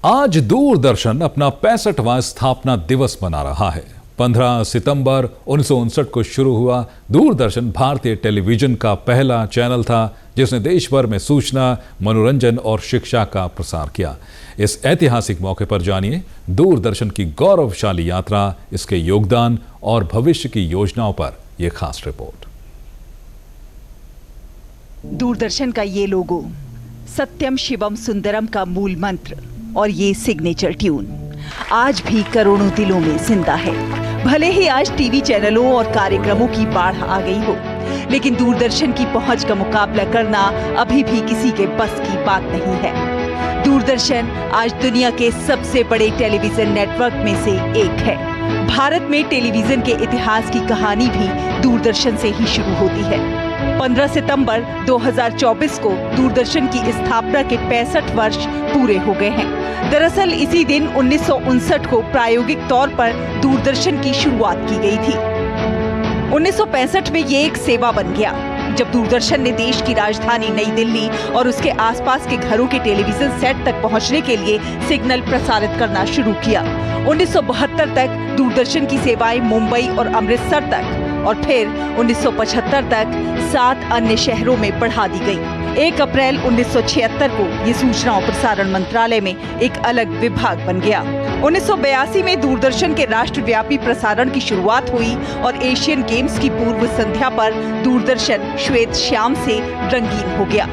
आज दूरदर्शन अपना 65वां स्थापना दिवस मना रहा है। 15 सितंबर 1959 को शुरू हुआ दूरदर्शन भारतीय टेलीविजन का पहला चैनल था जिसने देश भर में सूचना, मनोरंजन और शिक्षा का प्रसार किया। इस ऐतिहासिक मौके पर जानिए दूरदर्शन की गौरवशाली यात्रा, इसके योगदान और भविष्य की योजनाओं पर यह खास रिपोर्ट। दूरदर्शन का ये लोगो, सत्यम शिवम सुंदरम का मूल मंत्र और ये सिग्नेचर ट्यून आज भी करोड़ों दिलों में जिंदा है। भले ही आज टीवी चैनलों और कार्यक्रमों की बाढ़ आ गई हो, लेकिन दूरदर्शन की पहुंच का मुकाबला करना अभी भी किसी के बस की बात नहीं है। दूरदर्शन आज दुनिया के सबसे बड़े टेलीविजन नेटवर्क में से एक है। भारत में टेलीविजन के इतिहास की कहानी भी दूरदर्शन से ही शुरू होती है। 15 सितंबर 2024 को दूरदर्शन की स्थापना के 65 वर्ष पूरे हो गए हैं। दरअसल इसी दिन 1959 को प्रायोगिक तौर पर दूरदर्शन की शुरुआत की गई थी। 1965 में ये एक सेवा बन गया जब दूरदर्शन ने देश की राजधानी नई दिल्ली और उसके आसपास के घरों के टेलीविजन सेट तक पहुंचने के लिए सिग्नल प्रसारित करना शुरू किया। 1972 तक दूरदर्शन की सेवाएं मुंबई और अमृतसर तक और फिर 1975 तक 7 अन्य शहरों में बढ़ा दी गई। 1 अप्रैल 1976 को ये सूचना और प्रसारण मंत्रालय में एक अलग विभाग बन गया। 1982 में दूरदर्शन के राष्ट्रव्यापी प्रसारण की शुरुआत हुई और एशियन गेम्स की पूर्व संध्या पर दूरदर्शन श्वेत श्याम से रंगीन हो गया।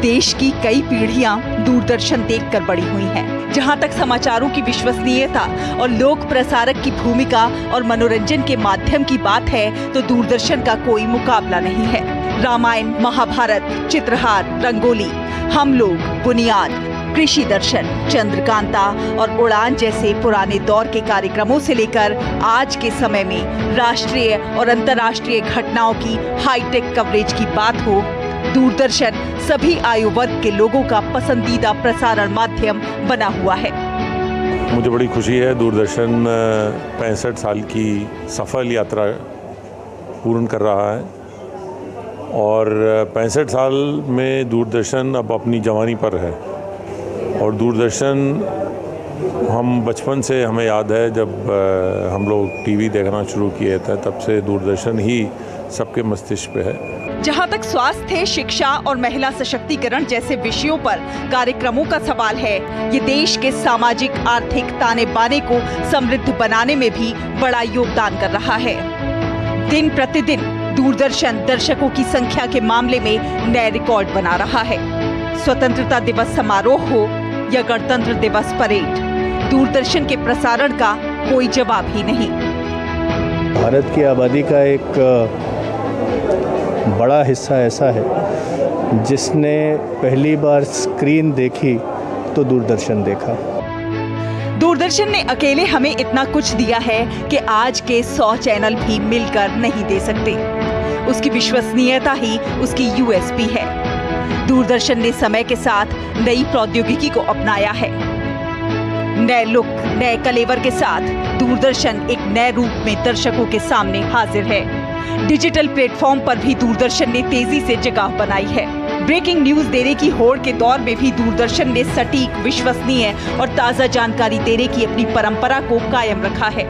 देश की कई पीढ़ियां दूरदर्शन देखकर बड़ी हुई हैं। जहां तक समाचारों की विश्वसनीयता और लोक प्रसारक की भूमिका और मनोरंजन के माध्यम की बात है तो दूरदर्शन का कोई मुकाबला नहीं है। रामायण, महाभारत, चित्रहार, रंगोली, हम लोग, बुनियाद, कृषि दर्शन, चंद्रकांता और उड़ान जैसे पुराने दौर के कार्यक्रमों से लेकर आज के समय में राष्ट्रीय और अंतर्राष्ट्रीय घटनाओं की हाईटेक कवरेज की बात हो, दूरदर्शन सभी आयु वर्ग के लोगों का पसंदीदा प्रसारण माध्यम बना हुआ है। मुझे बड़ी खुशी है, दूरदर्शन 65 साल की सफल यात्रा पूर्ण कर रहा है और 65 साल में दूरदर्शन अब अपनी जवानी पर है। और दूरदर्शन हम बचपन से हमें याद है, जब हम लोग टीवी देखना शुरू किए थे तब से दूरदर्शन ही सबके मस्तिष्क पे है। जहां तक स्वास्थ्य, शिक्षा और महिला सशक्तिकरण जैसे विषयों पर कार्यक्रमों का सवाल है, ये देश के सामाजिक आर्थिक ताने बाने को समृद्ध बनाने में भी बड़ा योगदान कर रहा है। दिन प्रतिदिन दूरदर्शन दर्शकों की संख्या के मामले में नए रिकॉर्ड बना रहा है। स्वतंत्रता दिवस समारोह हो या गणतंत्र दिवस परेड, दूरदर्शन के प्रसारण का कोई जवाब ही नहीं। भारत की आबादी का एक बड़ा हिस्सा ऐसा है जिसने पहली बार स्क्रीन देखी तो दूरदर्शन देखा। दूरदर्शन ने अकेले हमें इतना कुछ दिया है कि आज के 100 चैनल भी मिलकर नहीं दे सकते। उसकी विश्वसनीयता ही उसकी यूएसपी है। दूरदर्शन ने समय के साथ नई प्रौद्योगिकी को अपनाया है। नए लुक, नए कलेवर के साथ दूरदर्शन एक नए रूप में दर्शकों के सामने हाजिर है। डिजिटल प्लेटफॉर्म पर भी दूरदर्शन ने तेजी से जगह बनाई है। ब्रेकिंग न्यूज देने की होड़ के दौर में भी दूरदर्शन ने सटीक, विश्वसनीय और ताज़ा जानकारी देने की अपनी परंपरा को कायम रखा है।